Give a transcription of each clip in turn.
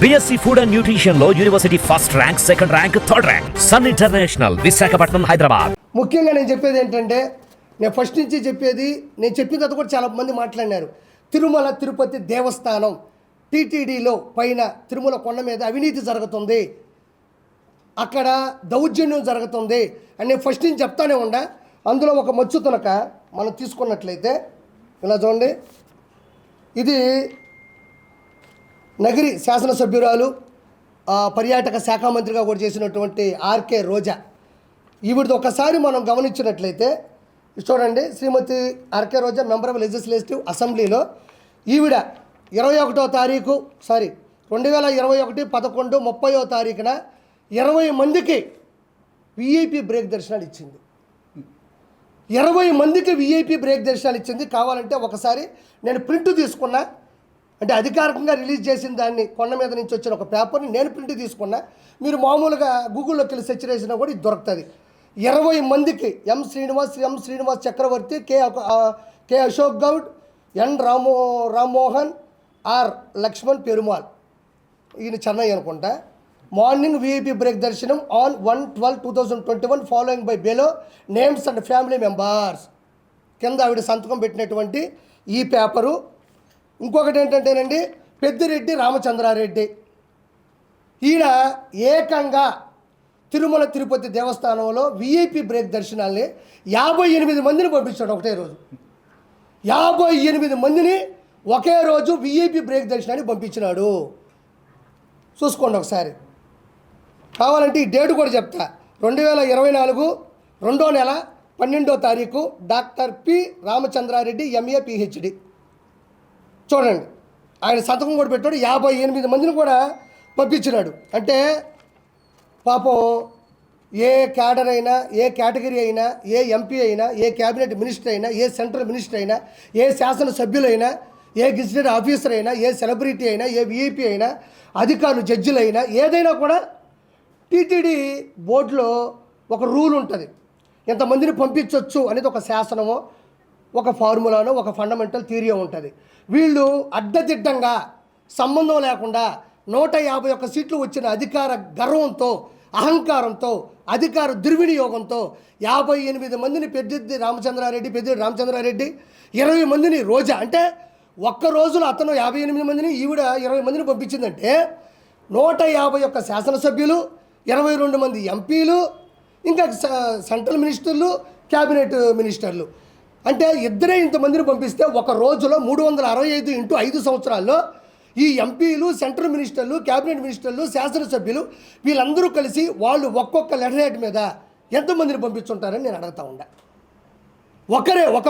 BSc food and nutrition లో university first rank, second rank, third rank. Sun International, Visakhapatnam, Hyderabad. ముఖ్యంగా నేను చెప్పేది ఏంటంటే, నేను ఫస్ట్ నుంచి చెప్పేది, నేను చెప్పిన తర్వాత కూడా చాలా మంది మాట్లాడినారు. తిరుమల తిరుపతి దేవస్థానం టీటీడీలో పైన తిరుమల కొండ మీద అవినీతి జరుగుతుంది, అక్కడ దౌర్జన్యం జరుగుతుంది అని నేను ఫస్ట్ నుంచి చెప్తానే ఉండా. అందులో ఒక మచ్చు తునక మనం తీసుకున్నట్లయితే ఇలా చూడండి, ఇది నగిరి శాసనసభ్యురాలు, పర్యాటక శాఖ మంత్రిగా కూడా చేసినటువంటి ఆర్కే రోజా. ఈవిడిది ఒకసారి మనం గమనించినట్లయితే చూడండి, Shrimati R K Roja member of legislative అసెంబ్లీలో ఈవిడ 21వ తారీఖు 2021 11/30వ తారీఖున 20 మందికి విఐపి బ్రేక్ దర్శనాలు ఇచ్చింది. 20 మందికి విఐపి బ్రేక్ దర్శనాలు ఇచ్చింది. కావాలంటే ఒకసారి నేను ప్రింట్ తీసుకున్నా, అంటే అధికారికంగా రిలీజ్ చేసిన దాన్ని, కొండ మీద నుంచి వచ్చిన ఒక పేపర్ని నేను ప్రింట్ తీసుకున్నా. మీరు మామూలుగా గూగుల్లోకి వెళ్ళి సెర్చ్ చేసినా కూడా ఇది దొరుకుతుంది. 20 మందికి M Srinivas Chakravarthy, K Ashok Goud, N Rammohan, R Lakshman Perumal, ఈయన చెన్నై అనుకుంటా. మార్నింగ్ విఐపి బ్రేక్ దర్శనం on 1/12/2021 following by below names and family members. కింద ఆవిడ సంతకం పెట్టినటువంటి ఈ పేపరు. ఇంకొకటి ఏంటంటేనండి, పెద్దిరెడ్డి రామచంద్రారెడ్డి, ఈయన ఏకంగా తిరుమల తిరుపతి దేవస్థానంలో విఐపి బ్రేక్ దర్శనాల్ని 58 మందిని పంపించాడు ఒకటే రోజు. 58 మందిని ఒకే రోజు విఐపి బ్రేక్ దర్శనాన్ని పంపించినాడు. చూసుకోండి ఒకసారి, కావాలంటే ఈ డేట్ కూడా చెప్తా. 2024 2వ నెల 12వ తారీఖు doctor P Ramachandra Reddy, MA PhD. చూడండి, ఆయన సంతకం కూడా పెట్టాడు. 58 మందిని కూడా పంపించినాడు. అంటే పాపం ఏ క్యాడర్ అయినా, ఏ కేటగిరీ అయినా, ఏ ఎంపీ అయినా, ఏ క్యాబినెట్ మినిస్టర్ అయినా, ఏ సెంట్రల్ మినిస్టర్ అయినా, ఏ శాసనసభ్యులైనా, ఏ గెజిటెడ్ ఆఫీసర్ అయినా, ఏ సెలబ్రిటీ అయినా, ఏ విఐపి అయినా, అధికారులు, జడ్జిలైనా, ఏదైనా కూడా టీటీడీ బోర్డులో ఒక రూల్ ఉంటుంది. ఎంతమందిని పంపించవచ్చు అనేది ఒక శాసనమో, ఒక ఫార్ములానో, ఒక ఫండమెంటల్ థియరీయో ఉంటుంది. వీళ్ళు అడ్డదిడ్డంగా, సంబంధం లేకుండా 151 సీట్లు వచ్చిన అధికార గర్వంతో, అహంకారంతో, అధికార దుర్వినియోగంతో 58 మందిని పెద్దిరెడ్డి రామచంద్రారెడ్డి, 20 మందిని రోజా, అంటే ఒక్క రోజులో అతను 58 మందిని, ఈవిడ 20 మందిని పంపించిందంటే 151 శాసనసభ్యులు, 22 మంది ఎంపీలు, ఇంకా సెంట్రల్ మినిస్టర్లు, క్యాబినెట్ మినిస్టర్లు, అంటే ఇద్దరే ఇంతమందిని పంపిస్తే ఒక రోజులో 365 ఇంటూ 5 సంవత్సరాల్లో ఈ ఎంపీలు, సెంట్రల్ మినిస్టర్లు, క్యాబినెట్ మినిస్టర్లు, శాసనసభ్యులు వీళ్ళందరూ కలిసి వాళ్ళు ఒక్కొక్క లెటర్ హెడ్ మీద ఎంతమందిని పంపించుంటారని నేను అడుగుతా ఉండా. ఒక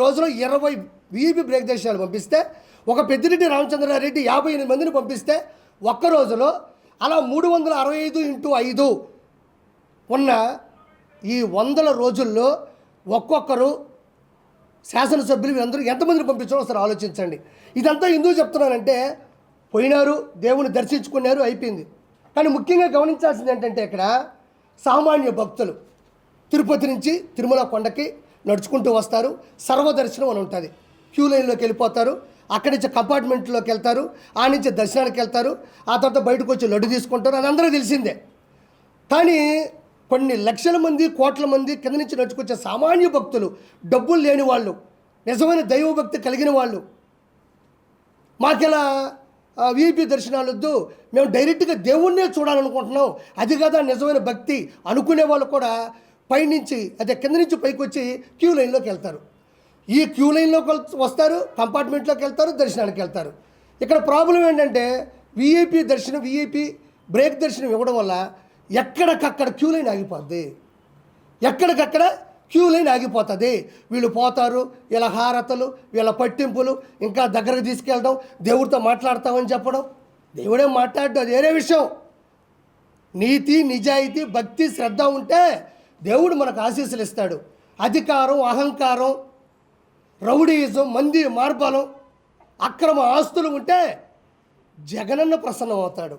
రోజులో 20 విఐపి బ్రేక్ దర్శనాలు పంపిస్తే, ఒక పెద్దిరెడ్డి రామచంద్రారెడ్డి 58 మందిని పంపిస్తే ఒక్క రోజులో అలా 365 ఇంటూ 5 ఉన్న ఈ 100 రోజుల్లో ఒక్కొక్కరు శాసనసభ్యులు వీళ్ళందరూ ఎంతమందిని పంపించారో ఒకసారి ఆలోచించండి. ఇదంతా ఎందుకు చెప్తున్నానంటే, పోయినారు, దేవుని దర్శించుకున్నారు, అయిపోయింది. కానీ ముఖ్యంగా గమనించాల్సింది ఏంటంటే, ఇక్కడ సామాన్య భక్తులు తిరుపతి నుంచి తిరుమల కొండకి నడుచుకుంటూ వస్తారు. సర్వదర్శనం అని ఉంటుంది. క్యూ లైన్లోకి వెళ్ళిపోతారు, అక్కడి నుంచి కంపార్ట్మెంట్లోకి వెళ్తారు, ఆ నుంచి దర్శనానికి వెళ్తారు, ఆ తర్వాత బయటకు వచ్చి లడ్డు తీసుకుంటారు. అది అందరూ తెలిసిందే. కానీ కొన్ని లక్షల మంది, కోట్ల మంది కింద నుంచి నడుచుకొచ్చే సామాన్య భక్తులు, డబ్బులు లేని వాళ్ళు, నిజమైన దైవభక్తి కలిగిన వాళ్ళు, మాకెలా విఐపి దర్శనాలు వద్దు, మేము డైరెక్ట్గా దేవుణ్ణే చూడాలనుకుంటున్నాం, అది కదా నిజమైన భక్తి అనుకునే వాళ్ళు కూడా పైనుంచి, అదే కింద నుంచి పైకి వచ్చి క్యూ లైన్లోకి వెళ్తారు. ఈ క్యూ లైన్లోకి వస్తారు, కంపార్ట్మెంట్లోకి వెళ్తారు, దర్శనానికి వెళ్తారు. ఇక్కడ ప్రాబ్లం ఏంటంటే, విఐపి బ్రేక్ దర్శనం ఇవ్వడం వల్ల ఎక్కడికక్కడ క్యూ లైన్ ఆగిపోతుంది. వీళ్ళు పోతారు, వీళ్ళ హారతలు, వీళ్ళ పట్టింపులు, ఇంకా దగ్గరకు తీసుకెళ్ళడం, దేవుడితో మాట్లాడతామని చెప్పడం. దేవుడే మాట్లాడడం అది వేరే విషయం. నీతి, నిజాయితీ, భక్తి, శ్రద్ధ ఉంటే దేవుడు మనకు ఆశీస్సులు ఇస్తాడు. అధికారం, అహంకారం, రౌడీయిజం, మంది మార్బలం, అక్రమ ఆస్తులు ఉంటే జగనన్న ప్రసన్నం అవుతాడు,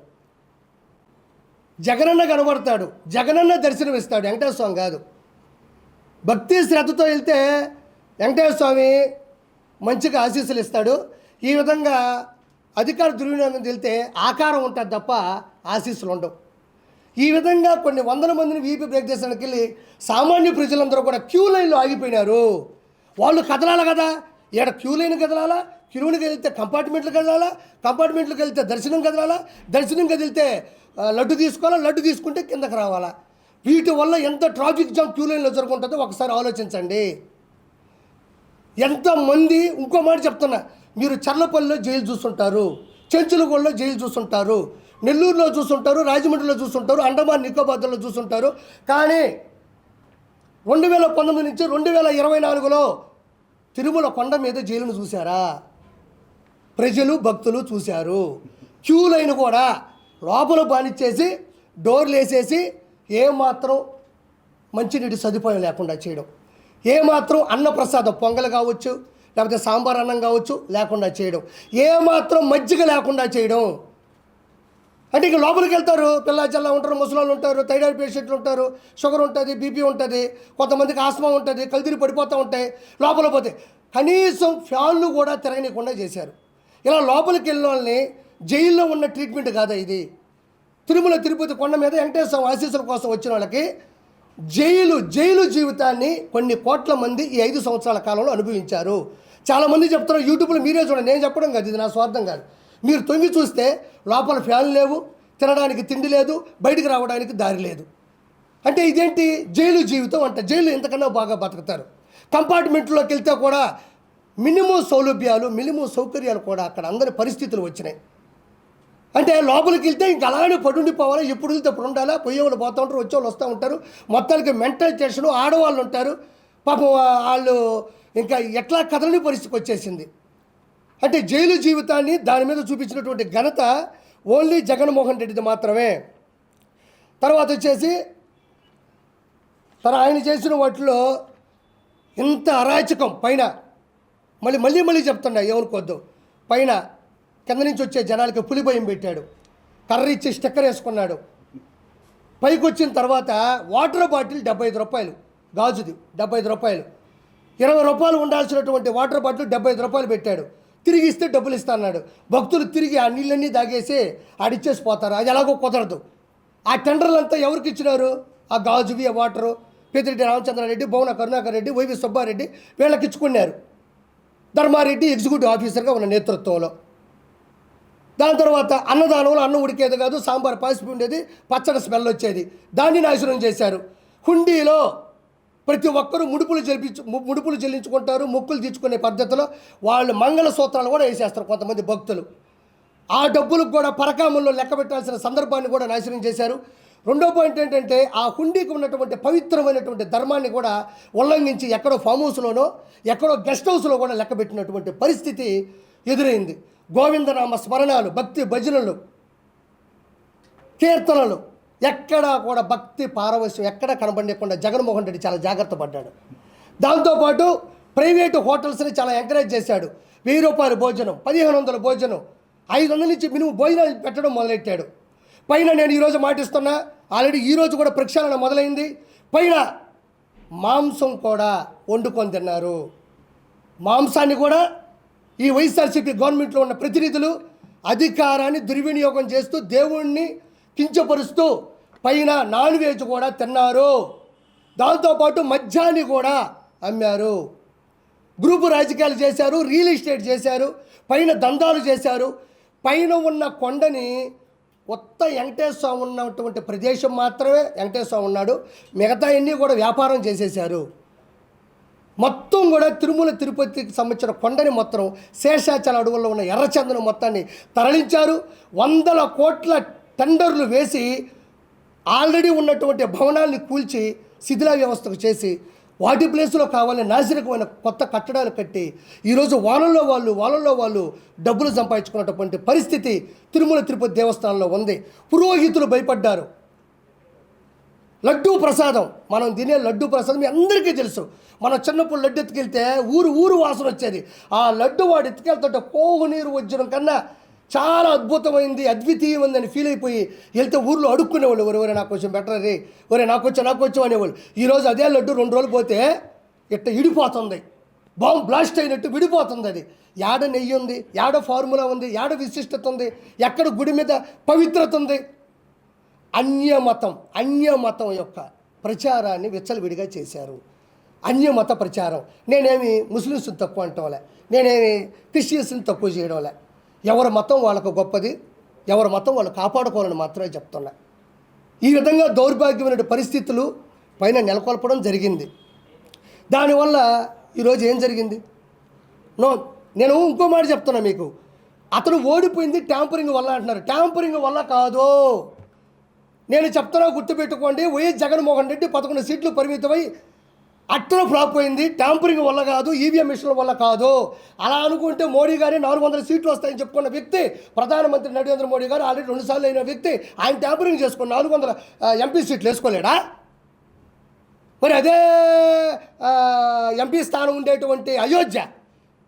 జగనన్న కనబడతాడు, జగనన్న దర్శనం ఇస్తాడు, వెంకటేశ్వర స్వామి కాదు. భక్తి శ్రద్ధతో వెళ్తే వెంకటేశ్వర స్వామి మంచిగా ఆశీస్సులు ఇస్తాడు. ఈ విధంగా అధికార దుర్వినియోగం తెలితే ఆకారం ఉంటుంది తప్ప ఆశీస్సులు ఉండవు. ఈ విధంగా కొన్ని వందల మందిని వీపీ బ్రేక్ చేసడానికి వెళ్ళి సామాన్య ప్రజలందరూ కూడా క్యూ లైన్లో ఆగిపోయినారు. వాళ్ళు కదలాలి కదా, ఇక్కడ క్యూ లైన్ కదలాలా, క్యూలోకి వెళ్తే కంపార్ట్మెంట్లకు కదలాలా, కంపార్ట్మెంట్లకు వెళ్తే దర్శనం కదలాలా, దర్శనం కదిలితే లడ్డు తీసుకోవాలా, లడ్డు తీసుకుంటే కిందకి రావాలా. వీటి వల్ల ఎంత ట్రాఫిక్ జామ్ క్యూ లైన్లో జరుగుతుంటుందో ఒకసారి ఆలోచించండి. ఎంతమంది, ఇంకో మాట చెప్తున్నా, మీరు చర్లపల్లిలో జైలు చూస్తుంటారు, చెంచులగూడలో జైలు చూస్తుంటారు, నెల్లూరులో చూస్తుంటారు, రాజమండ్రిలో చూస్తుంటారు, అండమాన్ నికోబార్లో చూస్తుంటారు. కానీ 2019 నుంచి 2024లో తిరుమల కొండ మీద జైలును చూశారా? ప్రజలు భక్తులు చూశారు. క్యూ లైన్ కూడా లోపల బానిచ్చేసి డోర్లు వేసేసి ఏమాత్రం మంచినీటి సదుపాయం లేకుండా చేయడం, ఏమాత్రం అన్నప్రసాదం పొంగల్ కావచ్చు, లేకపోతే సాంబార్ అన్నం కావచ్చు లేకుండా చేయడం, ఏమాత్రం మజ్జిగ లేకుండా చేయడం. అంటే ఇక లోపలికి వెళ్తారు, పిల్ల చల్ల ఉంటారు, ముసలాళ్ళు ఉంటారు, థైరాయిడ్ పేషెంట్లు ఉంటారు, షుగర్ ఉంటుంది, బీపీ ఉంటుంది, కొంతమందికి ఆస్మా ఉంటుంది, కళ్ళు పడిపోతూ ఉంటాయి. లోపల పోతే కనీసం ఫ్యాన్లు కూడా తిరగనీయకుండా చేశారు. ఇలా లోపలికి వెళ్ళిన వాళ్ళని జైల్లో ఉన్న ట్రీట్మెంట్ కాదా ఇది? తిరుమల తిరుపతి కొండ మీద వెంకటేశ్వర ఆశీస్సుల కోసం వచ్చిన వాళ్ళకి జైలు జీవితాన్ని కొన్ని కోట్ల మంది ఈ 5 సంవత్సరాల కాలంలో అనుభవించారు. చాలామంది చెప్తున్నారు, యూట్యూబ్లో మీరే చూడండి, నేను చెప్పడం కాదు, ఇది నా స్వార్థం కాదు. మీరు తొంగి చూస్తే లోపల ఫ్యాన్ లేవు, తినడానికి తిండి లేదు, బయటికి రావడానికి దారి లేదు. అంటే ఇదేంటి జైలు జీవితం అంట. జైలు ఎంతకన్నా బాగా బతుకుతారు. కంపార్ట్మెంట్లోకి వెళ్తే కూడా మినిమం సౌలభ్యాలు, మినిమం సౌకర్యాలు కూడా అక్కడ అందరి పరిస్థితులు వచ్చినాయి. అంటే లోపలికి వెళ్తే ఇంక అలానే పడుండిపోవాలి, ఎప్పుడు వెళ్తే అప్పుడు ఉండాలా, పోయేవాళ్ళు పోతూ ఉంటారు, వచ్చేవాళ్ళు వస్తూ ఉంటారు. మొత్తానికి మెంటల్ టెన్షన్, ఆడవాళ్ళు ఉంటారు పాపం, వాళ్ళు ఇంకా ఎట్లా కదలని పరిస్థితికి వచ్చేసింది. అంటే జైలు జీవితాన్ని దాని మీద చూపించినటువంటి ఘనత ఓన్లీ జగన్మోహన్ రెడ్డిది మాత్రమే. తర్వాత వచ్చేసి ఆయన చేసిన వాటిలో ఇంత అరాచకం పైన మళ్ళీ చెప్తున్నా, ఏమనుకోవద్దు, పైన కింద నుంచి వచ్చే జనాలకి పులి భయం పెట్టాడు, కర్ర ఇచ్చి స్టిక్కర్ వేసుకున్నాడు. పైకి వచ్చిన తర్వాత వాటర్ బాటిల్ 75 రూపాయలు, గాజుది 75 రూపాయలు, 20 రూపాయలు ఉండాల్సినటువంటి వాటర్ బాటిల్ 75 రూపాయలు పెట్టాడు. తిరిగి ఇస్తే డబ్బులు ఇస్తా అన్నాడు. భక్తులు తిరిగి ఆ నీళ్ళన్నీ దాగేసి ఆడిచ్చేసి పోతారు. అది ఎలాగో కుదరదు. ఆ టెండర్లంతా ఎవరికి ఇచ్చినారు? ఆ గాజువి, ఆ వాటరు పెద్దిరెడ్డి రామచంద్రారెడ్డి, భువన కరుణాకర్ రెడ్డి, వైవి సుబ్బారెడ్డి వీళ్ళకి ఇచ్చుకున్నారు. ధర్మారెడ్డి ఎగ్జిక్యూటివ్ ఆఫీసర్గా ఉన్న నేతృత్వంలో. దాని తర్వాత అన్నదానంలో అన్నం ఉడికేది కాదు, సాంబార్ పాసిపి ఉండేది, పచ్చడి స్మెల్ వచ్చేది, దాన్ని నాశనం చేశారు. హుండీలో ప్రతి ఒక్కరూ ముడుపులు చెల్లించుకుంటారు, మొక్కులు తీర్చుకునే పద్ధతిలో వాళ్ళు మంగళ సూత్రాలు కూడా వేసేస్తారు కొంతమంది భక్తులు. ఆ డబ్బులకు కూడా పరకామంలో లెక్క పెట్టాల్సిన సందర్భాన్ని కూడా నాశనం చేశారు. రెండో పాయింట్ ఏంటంటే ఆ హుండీకి ఉన్నటువంటి పవిత్రమైనటువంటి ధర్మాన్ని కూడా ఉల్లంఘించి ఎక్కడో ఫామ్ హౌస్లోనో ఎక్కడో గెస్ట్ హౌస్లో కూడా లెక్క పెట్టినటువంటి పరిస్థితి ఎదురైంది. గోవిందనామ స్మరణాలు, భక్తి భజనలు, కీర్తనలు, ఎక్కడా కూడా భక్తి పారవశ్యం ఎక్కడ కనబడకుండా జగన్మోహన్ రెడ్డి చాలా జాగ్రత్త పడ్డాడు. దాంతోపాటు ప్రైవేటు హోటల్స్ని చాలా ఎంకరేజ్ చేశాడు. 1000 రూపాయల భోజనం, 1500 భోజనం, 500 నుంచి మినిమం భోజనాలు పెట్టడం మొదలెట్టాడు. పైన నేను ఈరోజు మాటిస్తున్నా, ఆల్రెడీ ఈరోజు కూడా ప్రక్షాళన మొదలైంది. పైన మాంసం కూడా వండుకొని తిన్నారు. మాంసాన్ని కూడా ఈ వైఎస్ఆర్సీపీ గవర్నమెంట్లో ఉన్న ప్రతినిధులు అధికారాన్ని దుర్వినియోగం చేస్తూ దేవుణ్ణి కించపరుస్తూ పైన నాన్ వెజ్ కూడా తిన్నారు. దాంతోపాటు మద్యాన్ని కూడా అమ్మారు. గ్రూపు రాజకీయాలు చేశారు, రియల్ ఎస్టేట్ చేశారు, పైన దందాలు చేశారు. పైన ఉన్న కొండని కొత్త వెంకటేశ్వర స్వామి ఉన్నటువంటి ప్రదేశం మాత్రమే వెంకటేశ్వర స్వామి ఉన్నాడు, మిగతా అన్నీ కూడా వ్యాపారం చేసేశారు. మొత్తం కూడా తిరుమల తిరుపతికి సంబంధించిన కొండని మొత్తం శేషాచల అడవుల్లో ఉన్న ఎర్రచందనం మొత్తాన్ని తరలించారు. 100 కోట్ల టెండర్లు వేసి ఆల్రెడీ ఉన్నటువంటి భవనాల్ని కూల్చి శిథిల వ్యవస్థకు చేసి వాటి ప్లేస్లో కావాలని నాశనకమైన కొత్త కట్టడాలు కట్టి ఈరోజు వాళ్ళల్లో వాళ్ళు డబ్బులు సంపాదించుకున్నటువంటి పరిస్థితి తిరుమల తిరుపతి దేవస్థానంలో ఉంది. పురోహితులు భయపడ్డారు. లడ్డూ ప్రసాదం, మనం తినే లడ్డూ ప్రసాదం మీ అందరికీ తెలుసు. మనం చిన్నప్పుడు లడ్డు ఎత్తుకెళ్తే ఊరు వాసన వచ్చేది. ఆ లడ్డు వాడు ఎత్తుకెళ్తుంటే పోగు నీరు వచ్చిన కన్నా చాలా అద్భుతమైంది, అద్వితీయమైందని ఫీల్ అయిపోయి వెళ్తే ఊర్లో అడుక్కునేవాళ్ళు, ఒరే నాకు కొంచెం బెటర్ రే, ఒరే నాకు వచ్చి అనేవాళ్ళు. ఈరోజు అదే లడ్డు 2 రోజులు పోతే ఇట్ట ఇడిపోతుంది. బాంబ్ బ్లాస్ట్ అయినట్టు విడిపోతుంది అది. యాడ నెయ్యి ఉంది, యాడ ఫార్ములా ఉంది, యాడ విశిష్టత ఉంది, ఎక్కడ గుడి మీద పవిత్రత ఉంది. అన్యమతం యొక్క ప్రచారాన్ని విచ్చలవిడిగా చేశారు. అన్యమత ప్రచారం. నేనేమి ముస్లిమ్స్ని తక్కువ అంటంలే, నేనేమి క్రిస్టియన్స్ని తక్కువ చేయడంలే. ఎవరి మతం వాళ్ళకు గొప్పది, ఎవరి మతం వాళ్ళు కాపాడుకోవాలని మాత్రమే చెప్తున్నా. ఈ విధంగా దౌర్భాగ్యమైన పరిస్థితులు పైన నెలకొల్పడం జరిగింది. దానివల్ల ఈరోజు ఏం జరిగింది? నేను ఇంకో మాట చెప్తున్నా మీకు. అతను ఓడిపోయింది ట్యాంపరింగ్ వల్ల అంటున్నారు. ట్యాంపరింగ్ వల్ల కాదు, నేను చెప్తున్నా, గుర్తుపెట్టుకోండి. వైఎస్ జగన్మోహన్ రెడ్డి 11 సీట్లు పరిమితమై అట్లా ఫ్లాప్ అయింది. ట్యాంపరింగ్ వల్ల కాదు, ఈవీఎం మిషన్ల వల్ల కాదు. అలా అనుకుంటే మోడీ గారి 400 సీట్లు వస్తాయని చెప్పుకున్న వ్యక్తి, ప్రధానమంత్రి నరేంద్ర మోడీ గారు ఆల్రెడీ 2 సార్లు అయిన వ్యక్తి, ఆయన ట్యాంపరింగ్ చేసుకుని 400 ఎంపీ సీట్లు వేసుకోలేడా? మరి అదే ఎంపీ స్థానం ఉండేటువంటి అయోధ్య,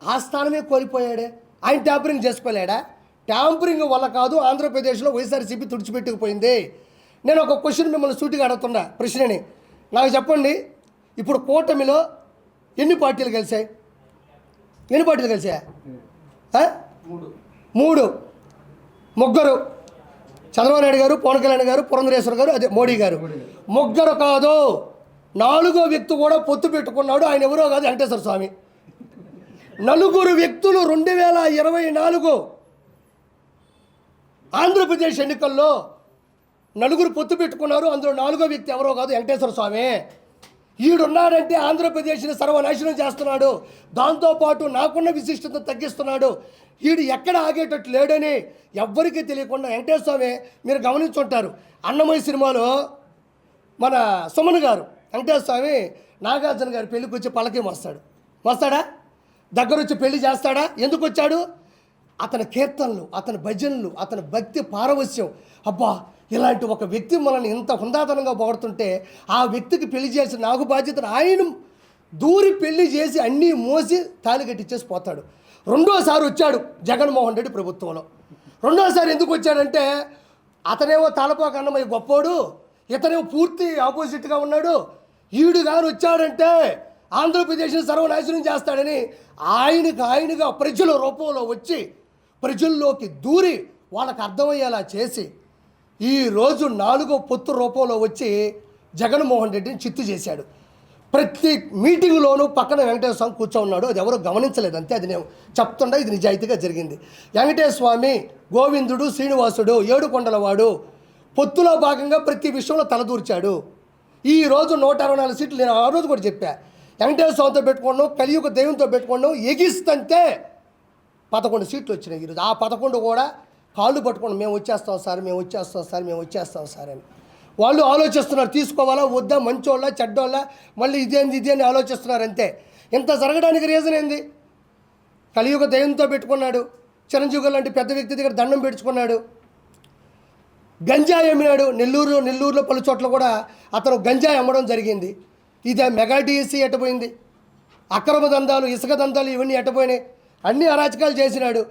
ఆ స్థానమే కోల్పోయాడే. ఆయన ట్యాంపరింగ్ చేసుకోలేడా? ట్యాంపరింగ్ వల్ల కాదు ఆంధ్రప్రదేశ్లో వైఎస్ఆర్సీపీ తుడిచిపెట్టుకుపోయింది. నేను ఒక క్వశ్చన్ మిమ్మల్ని సూటిగా అడుగుతున్నా, ప్రశ్నని నాకు చెప్పండి. ఇప్పుడు కూటమిలో ఎన్ని పార్టీలు కలిసాయి? ఎన్ని పార్టీలు కలిసాయా? 3. ముగ్గురు, చంద్రబాబు నాయుడు గారు, పవన్ కళ్యాణ్ గారు, పురంధరేశ్వర్ గారు, అదే మోడీ గారు. ముగ్గురు కాదు, 4వ వ్యక్తి కూడా పొత్తు పెట్టుకున్నాడు. ఆయన ఎవరో కాదు, వెంకటేశ్వర స్వామి. 4 వ్యక్తులు 2024 ఆంధ్రప్రదేశ్ ఎన్నికల్లో 4 పొత్తు పెట్టుకున్నారు. అందులో 4వ వ్యక్తి ఎవరో కాదు, వెంకటేశ్వర స్వామి. ఈడున్నాడంటే ఆంధ్రప్రదేశ్ని సర్వనాశనం చేస్తున్నాడు. దాంతోపాటు నాకున్న విశిష్టత తగ్గిస్తున్నాడు. ఈడు ఎక్కడ ఆగేటట్టు లేడని ఎవ్వరికీ తెలియకుండా వెంకటేశ్వర స్వామి, మీరు గమనించుంటారు, అన్నమయ్య సినిమాలో మన సుమన్ గారు వెంకటేశ్వర స్వామి నాగార్జున గారి పెళ్ళికి వచ్చి పలకేం వస్తాడా? దగ్గర వచ్చి పెళ్లి చేస్తాడా? ఎందుకు వచ్చాడు? అతని కీర్తనలు, అతని భజనలు, అతని భక్తి పారవస్యం. అబ్బా, ఇలాంటి ఒక వ్యక్తి మనల్ని ఇంత హుందాతనంగా పొగడుతుంటే ఆ వ్యక్తికి పెళ్లి చేసి నాకు బాధ్యతను ఆయన దూరి పెళ్లి చేసి అన్నీ మోసి తాళి కట్టించేసి పోతాడు. 2వసారి వచ్చాడు జగన్మోహన్ రెడ్డి ప్రభుత్వంలో. 2వసారి ఎందుకు వచ్చాడంటే, అతనేమో తాళపాక అన్నమయ్య గొప్పోడు, ఇతనేమో పూర్తి ఆపోజిట్గా ఉన్నాడు. ఈడు గారు వచ్చాడంటే ఆంధ్రప్రదేశ్ని సర్వనాశనం చేస్తాడని ఆయనగా ప్రజల రూపంలో వచ్చి ప్రజల్లోకి దూరి వాళ్ళకి అర్థమయ్యేలా చేసి ఈరోజు 4వ పొత్తు రూపంలో వచ్చి జగన్మోహన్ రెడ్డిని చిత్తు చేశాడు. ప్రతి మీటింగ్లోనూ పక్కన వెంకటేశ్వర స్వామి కూర్చోన్నాడు. అది ఎవరో గమనించలేదు అంతే. అది నేను చెప్తుండా, ఇది నిజాయితీగా జరిగింది. వెంకటేశ్వర స్వామి, గోవిందుడు, శ్రీనివాసుడు, 7 కొండలవాడు పొత్తులో భాగంగా ప్రతి విషయంలో తలదూర్చాడు. ఈరోజు 164 సీట్లు నేను ఆ రోజు కూడా చెప్పా. వెంకటేశ్వర స్వామితో పెట్టుకున్నాం, కలియుగ దైవంతో పెట్టుకున్నాం, ఎగిస్తంటే 11 సీట్లు వచ్చినాయి. ఈరోజు ఆ 11 కూడా కాళ్ళు పట్టుకోండి, మేము వచ్చేస్తాం సార్ అని వాళ్ళు ఆలోచిస్తున్నారు. తీసుకోవాలా వద్దా, మంచోళ్ళ చెడ్డోళ్ళ, మళ్ళీ ఇదేంది అని ఆలోచిస్తున్నారు అంతే. ఇంత జరగడానికి రీజన్ ఏంది? కలియుగ దైవంతో పెట్టుకున్నాడు. చిరంజీవి లాంటి పెద్ద వ్యక్తి దగ్గర దండం పెట్టుకున్నాడు. గంజాయి అమ్మినాడు. నెల్లూరులో పలు చోట్ల కూడా అతను గంజాయి అమ్మడం జరిగింది. ఇదే మెగా డిఎస్సీ ఎట్టపోయింది, అక్రమ దందాలు, ఇసుక దందాలు, ఇవన్నీ ఎట్టపోయినాయి. అన్ని అరాచకాలు చేసినాడు.